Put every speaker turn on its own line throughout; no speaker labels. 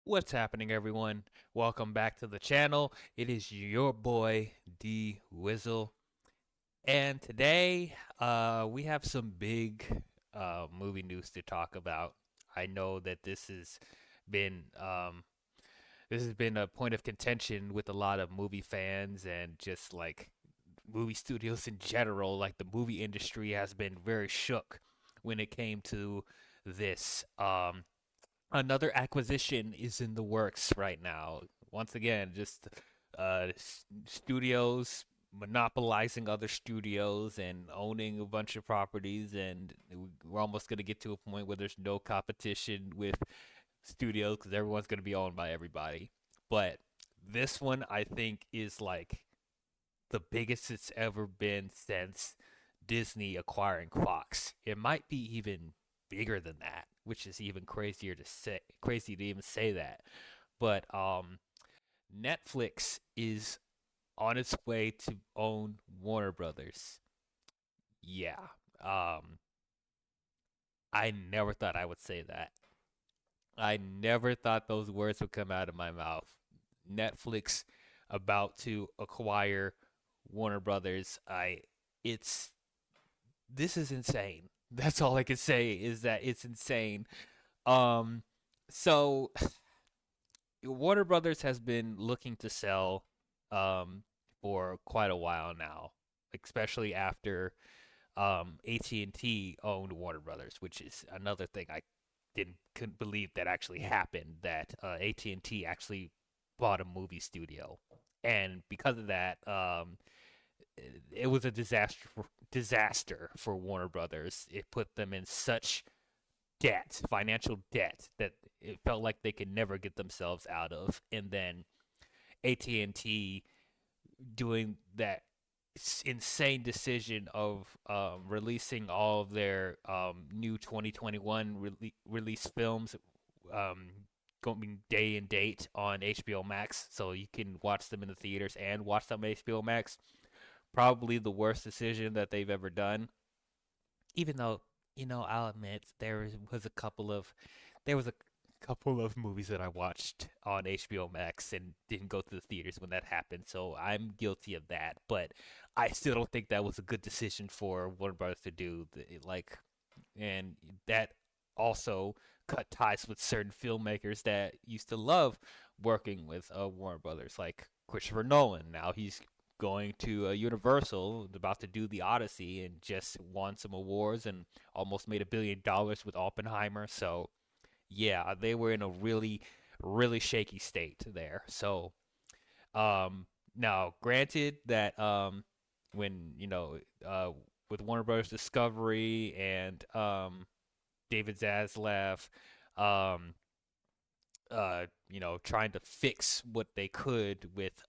What's happening, everyone? Welcome back to the channel. It is your boy D-WIZZLE, and today we have some big movie news to talk about. I know that been this has been a point of contention with a lot of movie fans and just like movie studios in general. Like the movie industry has been very shook when it came to this. Another acquisition is in the works right now. Once again, just studios monopolizing other studios and owning a bunch of properties, and we're almost going to get to a point where there's no competition with studios because everyone's going to be owned by everybody. But this one, I think, is like the biggest it's ever been since Disney acquiring Fox. It might be even bigger than that, which is even crazy to even say that. But Netflix is on its way to own Warner Brothers. Yeah. Um I never thought I would say that. I never thought those words would come out of my mouth. Netflix about to acquire Warner Brothers. I it's This is insane. That's all I can say is that it's insane. Um, so Warner Brothers has been looking to sell um for quite a while now, especially after AT&T owned Warner Brothers, which is another thing I couldn't believe that actually happened. That AT&T actually bought a movie studio, and because of that, it was a disaster for Warner Brothers. It put them in such debt, financial debt, that it felt like they could never get themselves out of. And then AT&T doing that insane decision of releasing all of their new 2021 release films, um, going day and date on HBO Max, so you can watch them in the theaters and watch them on HBO Max. Probably the worst decision that they've ever done. Even though, I'll admit there was a couple of movies that I watched on HBO Max and didn't go to the theaters when that happened. So I'm guilty of that, but I still don't think that was a good decision for Warner Brothers to do. Like, and that also cut ties with certain filmmakers that used to love working with Warner Brothers, like Christopher Nolan. Now he's going to Universal, about to do the Odyssey, and just won some awards and almost made $1 billion with Oppenheimer. So yeah, they were in a really, really shaky state there. So now, granted that when with Warner Bros. Discovery and David Zaslav, um, trying to fix what they could with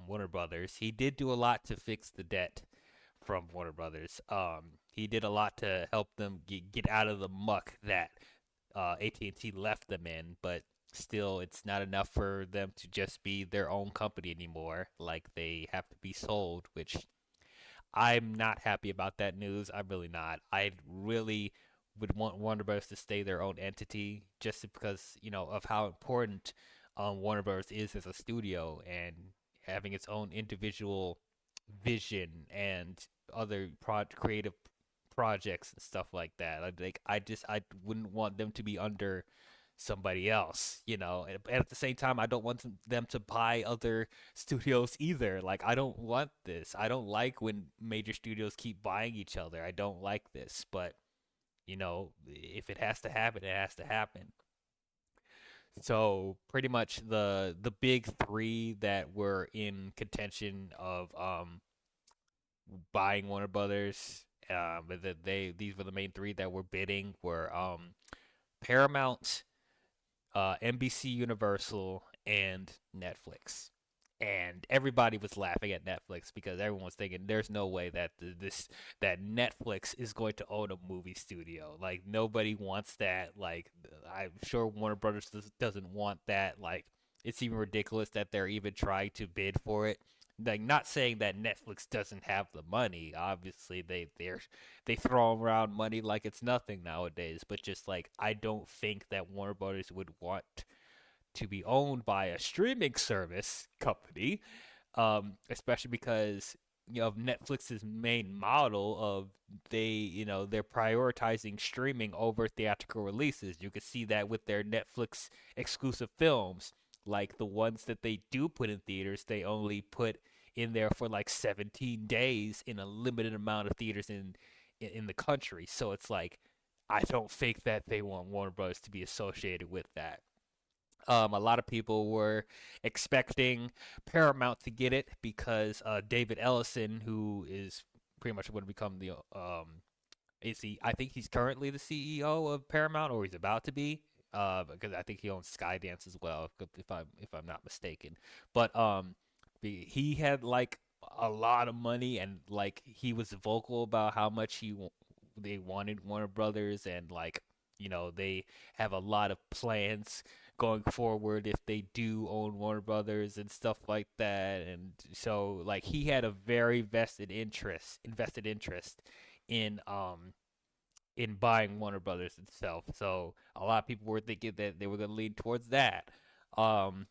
Warner Brothers, he did do a lot to fix the debt from Warner Brothers. He did a lot to help them get out of the muck that AT&T left them in, but still, it's not enough for them to just be their own company anymore. Like, they have to be sold, which I'm not happy about that news. I'm really not. I really would want Warner Bros. To stay their own entity just because, of how important Warner Bros. Is as a studio and having its own individual vision and other creative projects and stuff like that. I wouldn't want them to be under somebody else, And at the same time, I don't want them to buy other studios either. Like, I don't want this. I don't like when major studios keep buying each other. I don't like this, but if it has to happen, it has to happen. So pretty much the big three that were in contention of buying Warner Brothers, that these were the main three that were bidding were Paramount, NBC Universal, and Netflix. And everybody was laughing at Netflix because everyone was thinking there's no way that that Netflix is going to own a movie studio. Like, nobody wants that. Like, I'm sure Warner Brothers doesn't want that. Like, it's even ridiculous that they're even trying to bid for it. Like, not saying that Netflix doesn't have the money. Obviously, they throw around money like it's nothing nowadays. But just like, I don't think that Warner Brothers would want to be owned by a streaming service company, especially because of Netflix's main model of they're prioritizing streaming over theatrical releases. You can see that with their Netflix exclusive films, like the ones that they do put in theaters, they only put in there for like 17 days in a limited amount of theaters in the country. So it's like I don't think that they want Warner Bros. To be associated with that. A lot of people were expecting Paramount to get it because David Ellison, who is pretty much going to become the is he? I think he's currently the CEO of Paramount, or he's about to be. Because I think he owns Skydance as well, if I'm not mistaken. But he had like a lot of money, and like he was vocal about how much they wanted Warner Brothers, and like they have a lot of plans going forward if they do own Warner Brothers and stuff like that. And so like he had a very invested interest in buying Warner Brothers itself. So a lot of people were thinking that they were going to lean towards that. Um,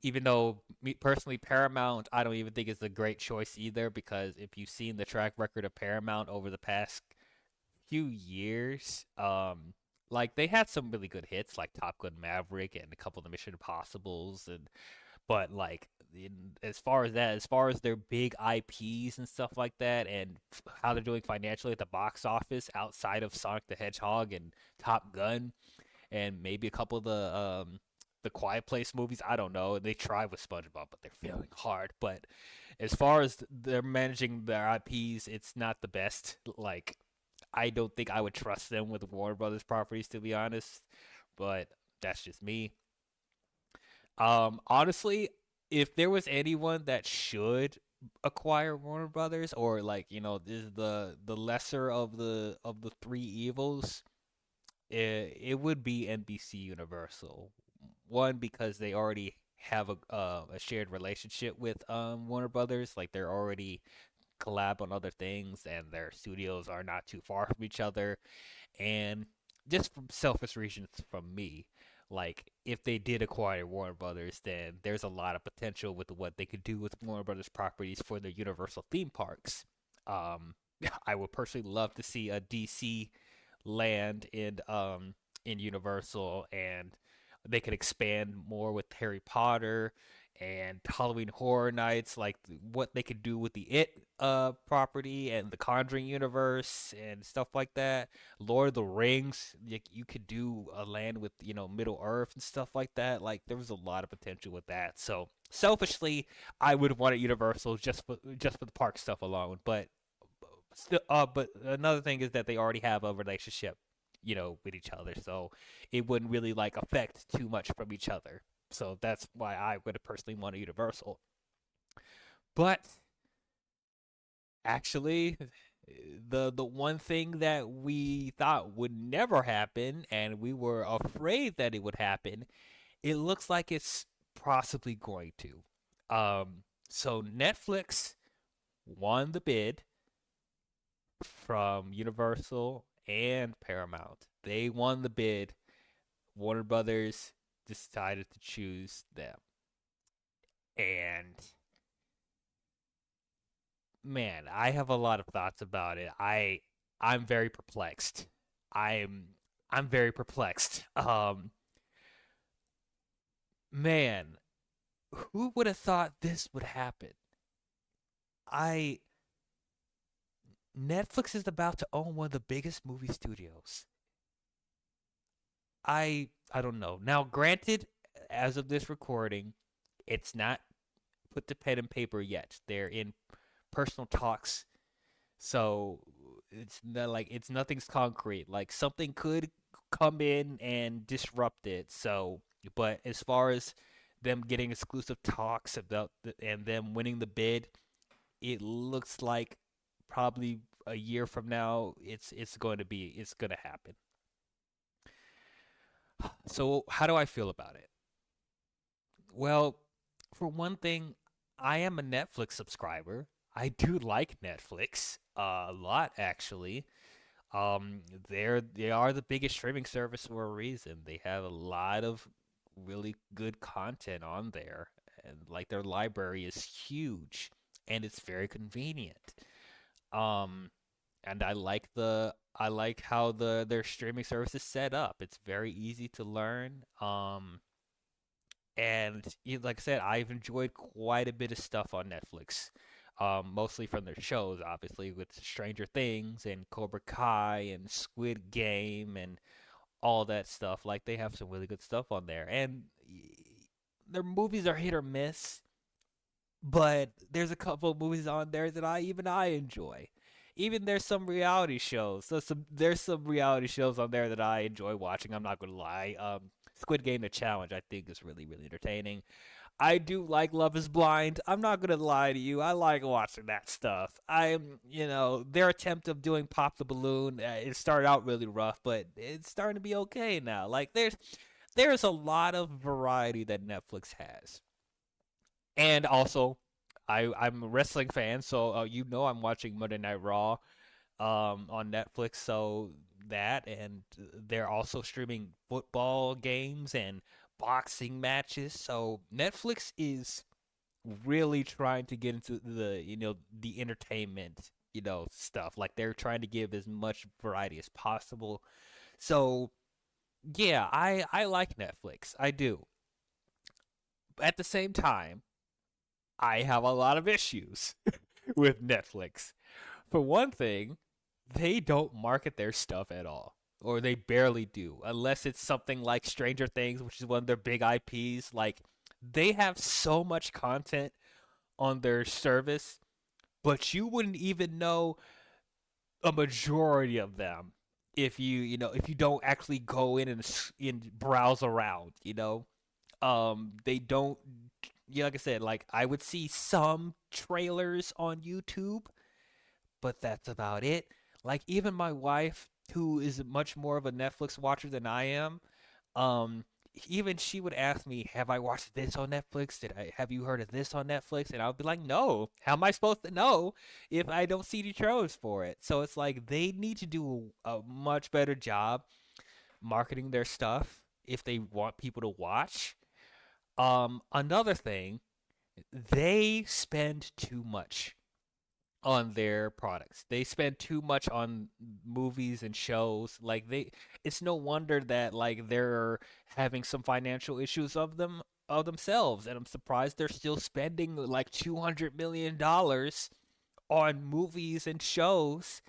Even though me personally, Paramount, I don't even think it's a great choice either, because if you've seen the track record of Paramount over the past few years, like they had some really good hits like Top Gun Maverick and a couple of the Mission Impossibles, and but like as far as their big IPs and stuff like that, and how they're doing financially at the box office outside of Sonic the Hedgehog and Top Gun, and maybe a couple of the Quiet Place movies. I don't know. They tried with SpongeBob, but they're failing hard. But as far as they're managing their IPs, it's not the best. Like I don't think I would trust them with Warner Brothers properties, to be honest. But that's just me. Honestly, if there was anyone that should acquire Warner Brothers, or like this is the lesser of the three evils, it would be NBC Universal. One, because they already have a shared relationship with Warner Brothers, like they're already collab on other things, and their studios are not too far from each other. And just from selfish reasons from me, like if they did acquire Warner Brothers, then there's a lot of potential with what they could do with Warner Brothers properties for their Universal theme parks. Um, I would personally love to see a DC land in Universal, and they could expand more with Harry Potter and Halloween Horror Nights, like what they could do with the It property and the Conjuring universe and stuff like that. Lord of the Rings, you could do a land with Middle Earth and stuff like that. Like there was a lot of potential with that. So selfishly, I would want it Universal just for the park stuff alone. But still, but another thing is that they already have a relationship, with each other, so it wouldn't really like affect too much from each other. So that's why I would have personally want a Universal. But actually, the one thing that we thought would never happen, and we were afraid that it would happen, it looks like it's possibly going to. So Netflix won the bid from Universal and Paramount. They won the bid. Warner Brothers decided to choose them. And man, I have a lot of thoughts about it. I'm very perplexed. I'm I'm very perplexed. Man, who would have thought this would happen? I Netflix is about to own one of the biggest movie studios. I don't know. Now, granted, as of this recording, it's not put to pen and paper yet. They're in personal talks, so it's nothing's concrete. Like something could come in and disrupt it. So, but as far as them getting exclusive talks about and them winning the bid, it looks like probably a year from now it's going to happen. So, how do I feel about it? Well, for one thing, I am a Netflix subscriber. I do like Netflix a lot, actually. They are the biggest streaming service for a reason. They have a lot of really good content on there, and like their library is huge and it's very convenient. Um, and I like how their streaming service is set up. It's very easy to learn. And like I said, I've enjoyed quite a bit of stuff on Netflix. Mostly from their shows, obviously, with Stranger Things and Cobra Kai and Squid Game and all that stuff. Like they have some really good stuff on there, and their movies are hit or miss. But there's a couple of movies on there that I enjoy. Even there's some reality shows. There's some reality shows on there that I enjoy watching. I'm not gonna lie. Squid Game: The Challenge I think is really entertaining. I do like Love Is Blind. I'm not gonna lie to you. I like watching that stuff. Their attempt of doing Pop the Balloon. It started out really rough, but it's starting to be okay now. Like there's a lot of variety that Netflix has, and also I'm a wrestling fan, so I'm watching Monday Night Raw on Netflix. So that, and they're also streaming football games and boxing matches. So Netflix is really trying to get into the entertainment stuff. Like they're trying to give as much variety as possible. So yeah, I like Netflix. I do. At the same time, I have a lot of issues with Netflix. For one thing, they don't market their stuff at all, or they barely do, unless it's something like Stranger Things, which is one of their big IPs. Like they have so much content on their service, but you wouldn't even know a majority of them if if you don't actually go in and browse around. They don't. Yeah, like I said, like I would see some trailers on YouTube, but that's about it. Like even my wife, who is much more of a Netflix watcher than I am, um, even she would ask me, "Have I watched this on Netflix? Have you heard of this on Netflix?" And I would be like, "No. How am I supposed to know if I don't see the trailers for it?" So it's like they need to do a much better job marketing their stuff if they want people to watch. Another thing, they spend too much on their products. They spend too much on movies and shows. It's no wonder that like they're having some financial issues of themselves, and I'm surprised they're still spending like $200 million on movies and shows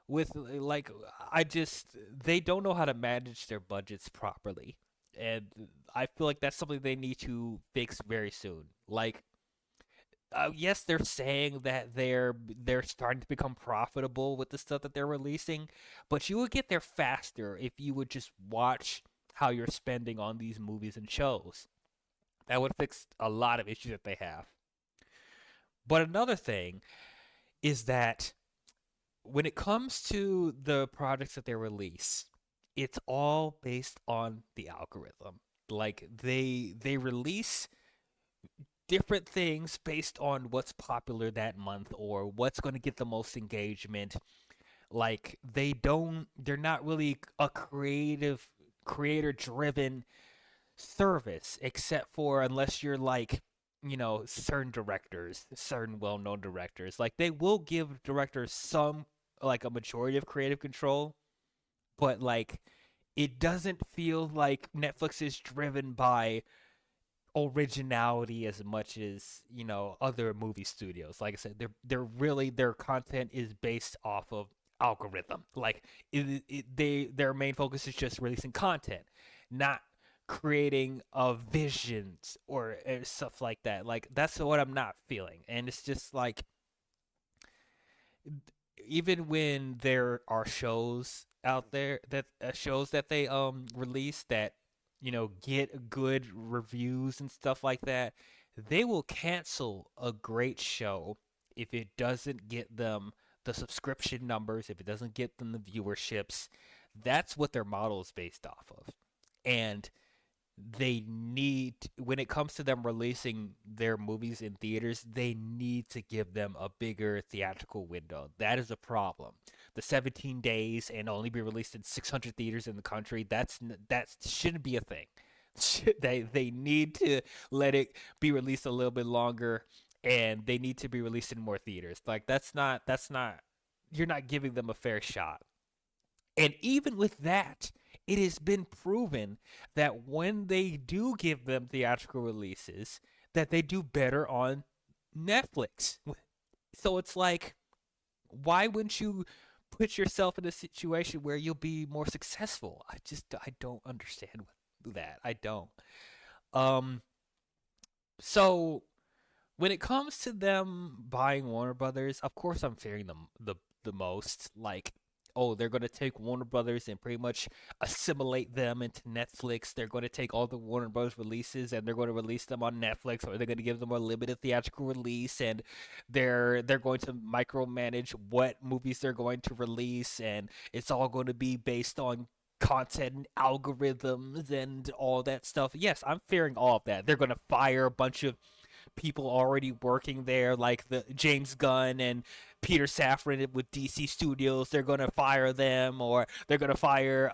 with like I just they don't know how to manage their budgets properly. And I feel like that's something they need to fix very soon. Like yes, they're saying that they're starting to become profitable with the stuff that they're releasing, but you would get there faster if you would just watch how you're spending on these movies and shows. That would fix a lot of issues that they have. But another thing is that when it comes to the projects that they release, it's all based on the algorithm. Like they release different things based on what's popular that month or what's going to get the most engagement. Like they're not really a creator driven service, except for unless you're like certain directors, certain well-known directors. Like they will give directors some, like a majority of creative control, but like it doesn't feel like Netflix is driven by originality as much as other movie studios. Like I said, their content is based off of algorithm. Like their main focus is just releasing content, not creating visions or stuff like that. Like that's what I'm not feeling, and it's just like even when there are shows out there that shows that they release that get good reviews and stuff like that, they will cancel a great show if it doesn't get them the subscription numbers, if it doesn't get them the viewerships. That's what their model is based off of. And they need, when it comes to them releasing their movies in theaters, they need to give them a bigger theatrical window. That is a problem. The 17 days and only be released in 600 theaters in the country, that shouldn't be a thing. They need to let it be released a little bit longer, and they need to be released in more theaters. Like that's not you're not giving them a fair shot. And even with that, it has been proven that when they do give them theatrical releases, that they do better on Netflix. So it's like, why wouldn't you put yourself in a situation where you'll be more successful? I don't understand that. I don't. Um so when it comes to them buying Warner Brothers, of course I'm fearing them the most. Like, oh, they're gonna take Warner Brothers and pretty much assimilate them into Netflix. They're going to take all the Warner Brothers releases and they're going to release them on Netflix, or they're going to give them a limited theatrical release, and they're going to micromanage what movies they're going to release, and it's all going to be based on content algorithms and all that stuff. Yes, I'm fearing all of that. They're going to fire a bunch of people already working there, like the James Gunn and Peter Safran with DC Studios. They're gonna fire them, or they're gonna fire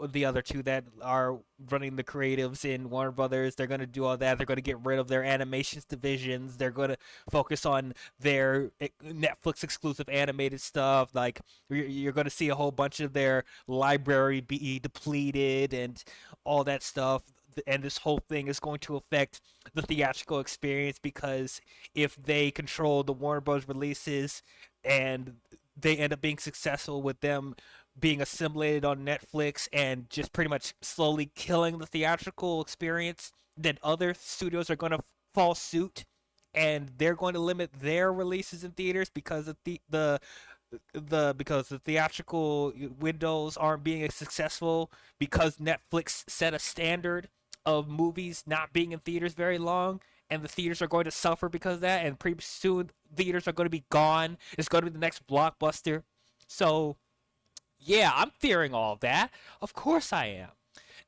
the other two that are running the creatives in Warner Brothers. They're gonna do all that. They're gonna get rid of their animations divisions. They're gonna focus on their Netflix exclusive animated stuff. Like you're gonna see a whole bunch of their library be depleted and all that stuff. And this whole thing is going to affect the theatrical experience, because if they control the Warner Bros. Releases and they end up being successful with them being assimilated on Netflix and just pretty much slowly killing the theatrical experience, then other studios are going to fall suit, and they're going to limit their releases in theaters because of because the theatrical windows aren't being as successful, because Netflix set a standard of movies not being in theaters very long, and the theaters are going to suffer because of that, and pretty soon theaters are going to be gone. It's going to be the next blockbuster. So yeah, I'm fearing all of that. Of course I am.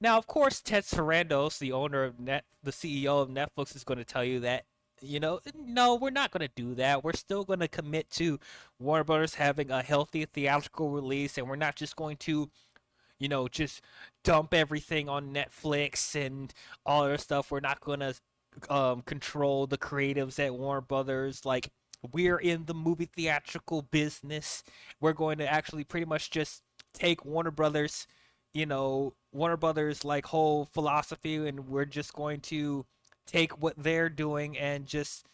Now, of course, Ted Sarandos, the owner of the CEO of Netflix, is going to tell you that, no, we're not going to do that. We're still going to commit to Warner Brothers having a healthy theatrical release, and we're not just going to, just dump everything on Netflix and all other stuff. We're not going to control the creatives at Warner Brothers. Like, we're in the movie theatrical business. We're going to actually pretty much just take Warner Brothers like whole philosophy, and we're just going to take what they're doing and just,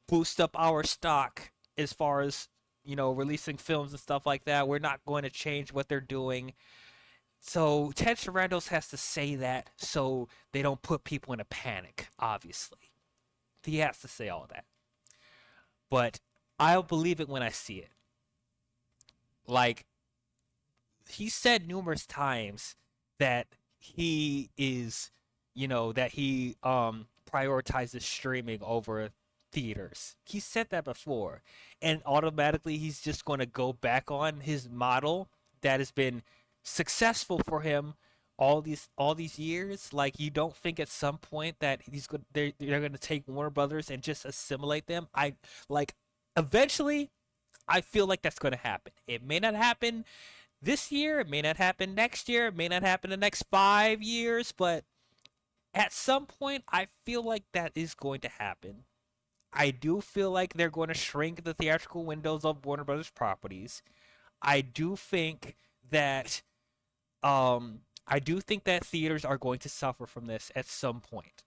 boost up our stock as far as, releasing films and stuff like that. We're not going to change what they're doing. So Ted Sarandos has to say that so they don't put people in a panic, obviously. He has to say all that. But I'll believe it when I see it. Like, he said numerous times that he is, that he prioritizes streaming over theaters. He said that before, and automatically he's just going to go back on his model that has been successful for him all these years. Like, you don't think at some point that they're going to take Warner Brothers and just assimilate them? I like eventually I feel like that's going to happen. It may not happen this year, it may not happen next year, it may not happen the next 5 years, but at some point I feel like that is going to happen. I do feel like they're going to shrink the theatrical windows of Warner Brothers properties. I do think that theaters are going to suffer from this at some point.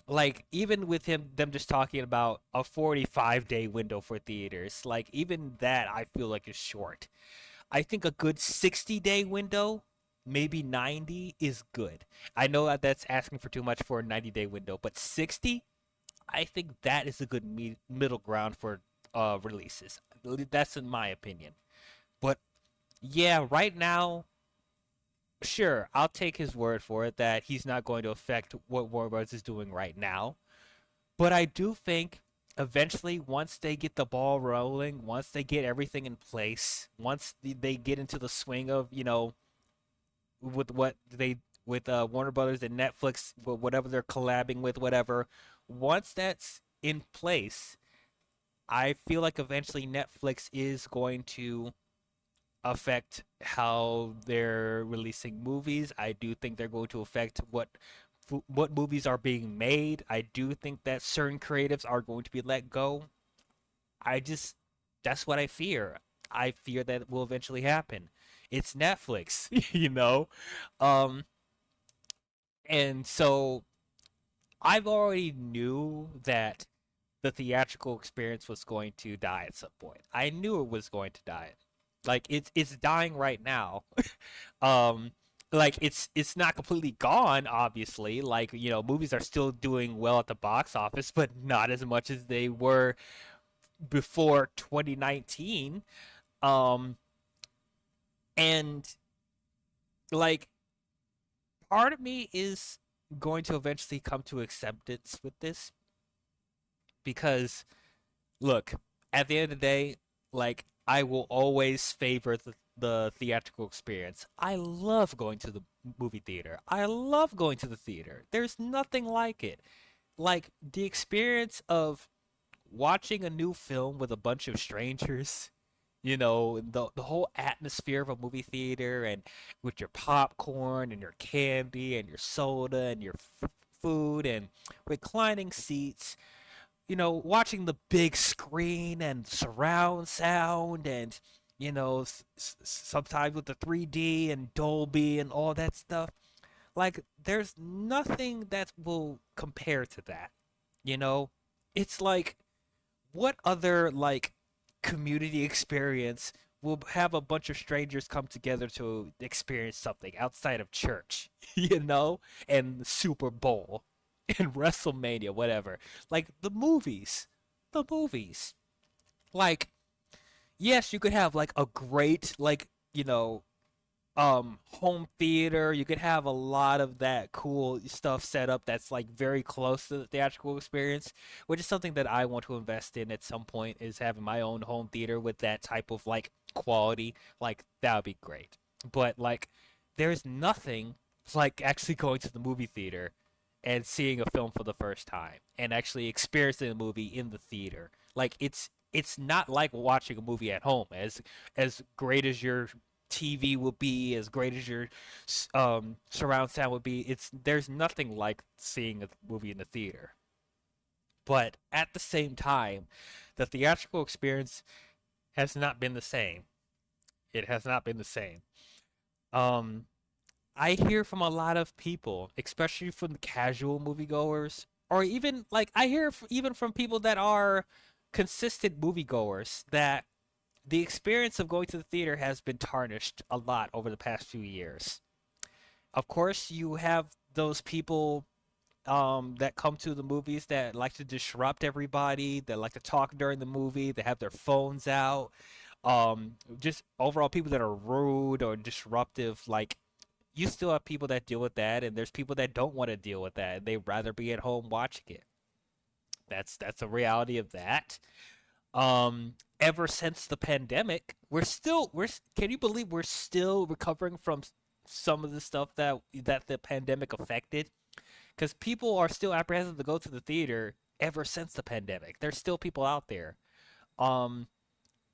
Like, even with them just talking about a 45-day window for theaters, like, even that I feel like is short. I think a good 60-day window, maybe 90, is good. I know that that's asking for too much for a 90-day window, but 60, I think that is a good middle ground for releases. That's in my opinion. But yeah, right now, sure, I'll take his word for it that he's not going to affect what Warner Bros. Is doing right now. But I do think eventually, once they get the ball rolling, once they get everything in place, once they get into the swing of, with what they with Warner Brothers and Netflix, whatever they're collabing with, whatever. Once that's in place, I feel like eventually Netflix is going to affect how they're releasing movies. I do think they're going to affect what movies are being made. I do think that certain creatives are going to be let go. I just that's what I fear. I fear that it will eventually happen. It's Netflix, you know. Um and so I've already knew that the theatrical experience was going to die at some point. I knew it was going to die. Like it's dying right now. um like it's not completely gone, obviously. Like, movies are still doing well at the box office, but not as much as they were before 2019. Um and like part of me is going to eventually come to acceptance with this because look, at the end of the day, like I will always favor the theatrical experience. I love going to the movie theater. I love going to the theater. There's nothing like it. Like the experience of watching a new film with a bunch of strangers, the whole atmosphere of a movie theater and with your popcorn and your candy and your soda and your food and reclining seats, watching the big screen and surround sound and, sometimes with the 3D and Dolby and all that stuff. Like, there's nothing that will compare to that. You know, it's like, what other, like, community experience will have a bunch of strangers come together to experience something outside of church, and Super Bowl and WrestleMania, whatever. Like the movies. Like, yes, you could have like a great, like, home theater. You could have a lot of that cool stuff set up that's like very close to the theatrical experience, which is something that I want to invest in at some point, is having my own home theater with that type of like quality. Like that would be great. But like there's nothing like actually going to the movie theater and seeing a film for the first time and actually experiencing the movie in the theater. Like it's not like watching a movie at home. As great as your TV will be, as great as your surround sound would be, there's nothing like seeing a movie in the theater. But at the same time, the theatrical experience has not been the same. It has not been the same. Um, I hear from a lot of people, especially from the casual moviegoers, or even like I hear even from people that are consistent moviegoers, that the experience of going to the theater has been tarnished a lot over the past few years. Of course, you have those people that come to the movies that like to disrupt everybody, that like to talk during the movie, that have their phones out. Just overall people that are rude or disruptive. Like, you still have people that deal with that, and there's people that don't want to deal with that. They'd rather be at home watching it. That's a reality of that. Ever since the pandemic, can you believe we're still recovering from some of the stuff that the pandemic affected? Because people are still apprehensive to go to the theater ever since the pandemic. There's still people out there. Um,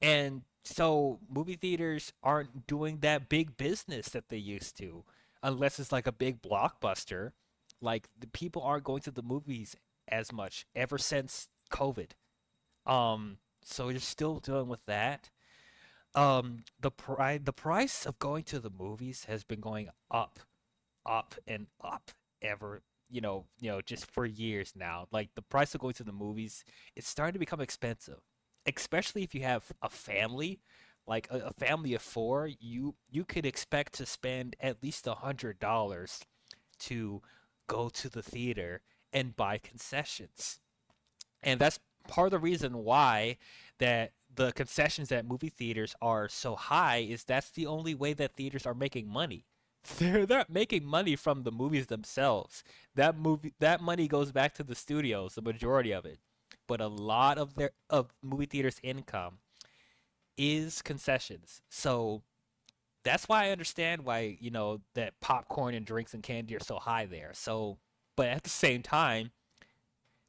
and so movie theaters aren't doing that big business that they used to, unless it's like a big blockbuster. Like the people aren't going to the movies as much ever since COVID. So you're still dealing with that. The price of going to the movies has been going up, up and up ever, just for years now. Like the price of going to the movies, it's starting to become expensive, especially if you have a family, like a family of four. You could expect to spend at least $100 to go to the theater and buy concessions. And that's part of the reason why that the concessions at movie theaters are so high, is that's the only way that theaters are making money. They're not making money from the movies themselves. That money goes back to the studios, the majority of it. But a lot of their of movie theaters' income is concessions. So that's why I understand why, that popcorn and drinks and candy are so high there. So, but at the same time,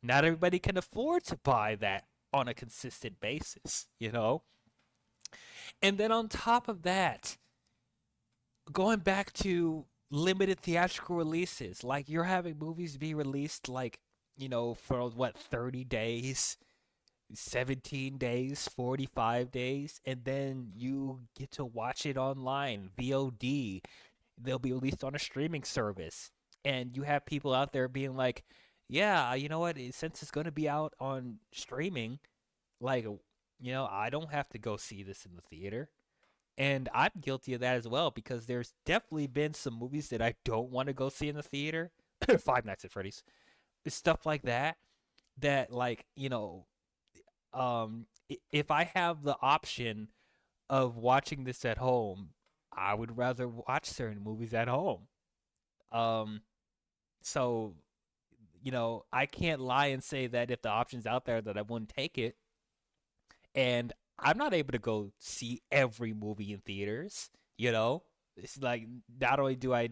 not everybody can afford to buy that on a consistent basis. And then on top of that, going back to limited theatrical releases, like you're having movies be released like, for what, 30 days, 17 days, 45 days, and then you get to watch it online, VOD. They'll be released on a streaming service. And you have people out there being like, yeah, you know what? Since it's going to be out on streaming, like, I don't have to go see this in the theater. And I'm guilty of that as well because there's definitely been some movies that I don't want to go see in the theater. Five Nights at Freddy's. Stuff like that. That, like, if I have the option of watching this at home, I would rather watch certain movies at home. Um, so, I can't lie and say that if the option's out there that I wouldn't take it. And I'm not able to go see every movie in theaters, you know? It's like not only do I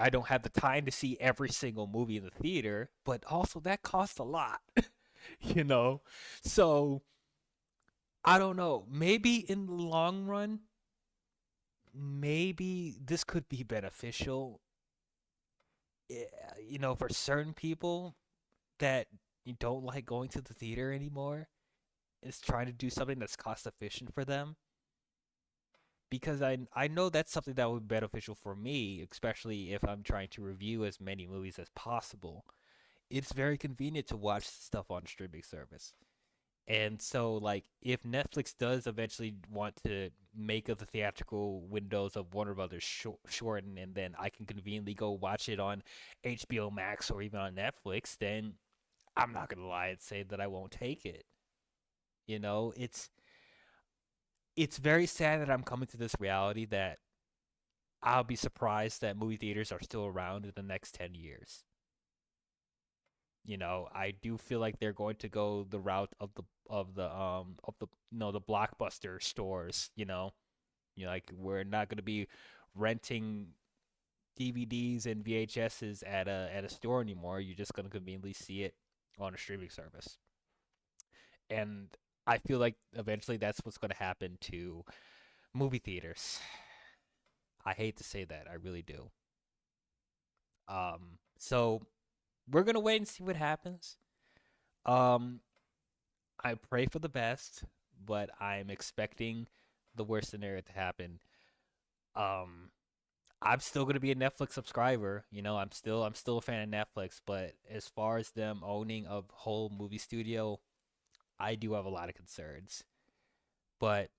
don't have the time to see every single movie in the theater, but also that costs a lot, you know? So, I don't know. Maybe in the long run, maybe this could be beneficial, for certain people that you don't like going to the theater anymore. Is trying to do something that's cost efficient for them because I know that's something that would be beneficial for me, especially if I'm trying to review as many movies as possible. It's very convenient to watch stuff on streaming service. And so, like, if Netflix does eventually want to make of the theatrical windows of Warner Brothers shorten, and then I can conveniently go watch it on HBO Max or even on Netflix, then I'm not gonna lie and say that I won't take it. It's very sad that I'm coming to this reality that I'll be surprised that movie theaters are still around in the next 10 years. I do feel like they're going to go the route of the the blockbuster stores, like we're not going to be renting DVDs and VHSs at a store anymore. You're just going to conveniently see it on a streaming service. And I feel like eventually that's what's going to happen to movie theaters. I hate to say that, I really do. So we're gonna wait and see what happens. Um, I pray for the best, but I'm expecting the worst scenario to happen. Um, I'm still gonna be a Netflix subscriber. I'm still a fan of Netflix, but as far as them owning a whole movie studio, I do have a lot of concerns. But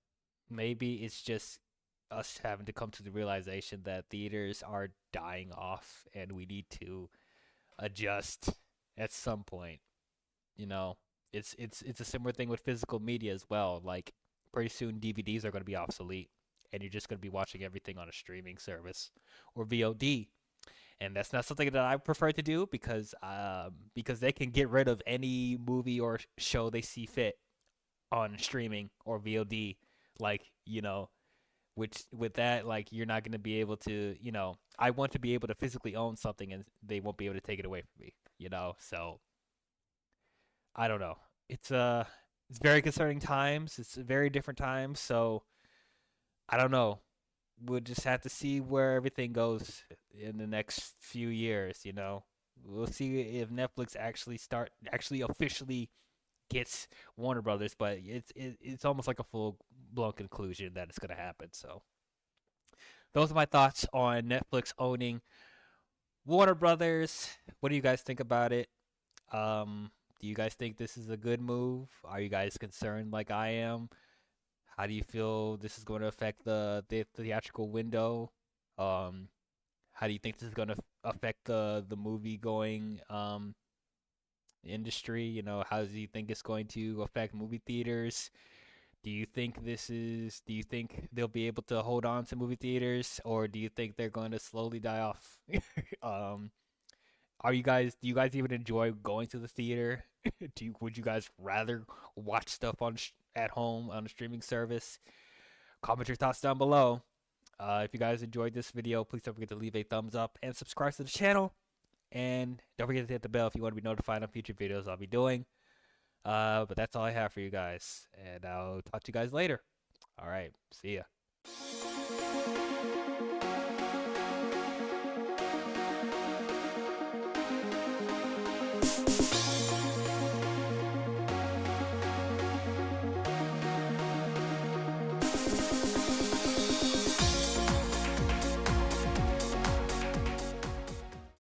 maybe it's just us having to come to the realization that theaters are dying off and we need to adjust at some point. You know, it's a similar thing with physical media as well. Like pretty soon DVDs are going to be obsolete and you're just going to be watching everything on a streaming service or VOD. And that's not something that I prefer to do because they can get rid of any movie or show they see fit on streaming or VOD. Like, which with that, like, you're not going to be able to, I want to be able to physically own something and they won't be able to take it away from me. So I don't know. It's very concerning times. It's very different times. So I don't know. We'll just have to see where everything goes in the next few years. We'll see if Netflix actually officially gets Warner Brothers, but it's almost like a full blown conclusion that it's gonna happen. So those are my thoughts on Netflix owning Warner Brothers. What do you guys think about it? Do you guys think this is a good move? Are you guys concerned like I am? How do you feel this is going to affect the theatrical window? Um, how do you think this is going to affect the movie going industry? How do you think it's going to affect movie theaters? Do you think they'll be able to hold on to movie theaters, or do you think they're going to slowly die off? um, do you guys even enjoy going to the theater? Would you guys rather watch stuff at home on a streaming service? Comment your thoughts down below. If you guys enjoyed this video, please don't forget to leave a thumbs up and subscribe to the channel. And don't forget to hit the bell if you want to be notified on future videos I'll be doing. But that's all I have for you guys. And I'll talk to you guys later. All right. See ya.